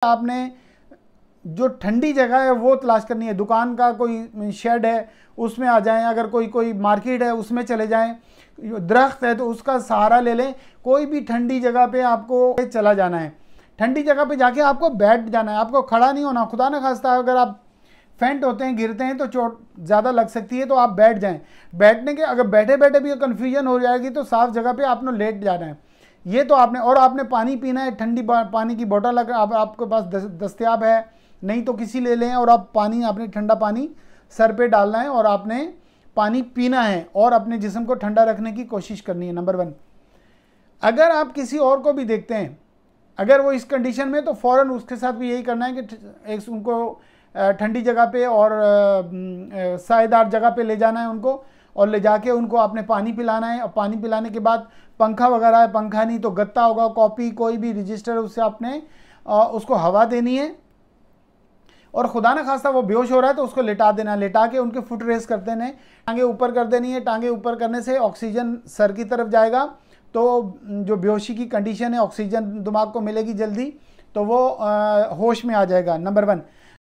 आपने जो ठंडी जगह है वो तलाश करनी है। दुकान का कोई शेड है उसमें आ जाएं, अगर कोई मार्केट है उसमें चले जाएं, दरख्त है तो उसका सहारा ले लें। कोई भी ठंडी जगह पे आपको चला जाना है। ठंडी जगह पे जाके आपको बैठ जाना है, आपको खड़ा नहीं होना। खुदा न खास्ता अगर आप फेंट होते हैं, गिरते हैं तो चोट ज़्यादा लग सकती है, तो आप बैठ जाएं। बैठने के अगर बैठे बैठे भी कन्फ्यूजन हो जाएगी तो साफ़ जगह पे आपने लेट जाना है। ये तो आपने पानी पीना है। ठंडी पानी की बोतल अगर आपके पास दस्तयाब है, नहीं तो किसी ले लें, और आप आपने ठंडा पानी सर पे डालना है और आपने पानी पीना है और अपने जिस्म को ठंडा रखने की कोशिश करनी है। नंबर 1, अगर आप किसी और को भी देखते हैं अगर वो इस कंडीशन में, तो फ़ौरन उसके साथ भी यही करना है कि उनको ठंडी जगह पे और सायेदार जगह पे ले जाना है उनको, और ले जाके उनको आपने पानी पिलाना है। और पानी पिलाने के बाद पंखा वगैरह है, पंखा नहीं तो गत्ता होगा, कॉपी, कोई भी रजिस्टर, उससे आपने उसको हवा देनी है। और खुदा न खास्ता वो बेहोश हो रहा है तो उसको लिटा देना, लिटा के उनके फुट रेस कर देने, टांगे ऊपर कर देनी है। टांगे ऊपर करने से ऑक्सीजन सर की तरफ जाएगा, तो जो बेहोशी की कंडीशन है ऑक्सीजन दिमाग को मिलेगी जल्दी, तो वो होश में आ जाएगा। नंबर 1।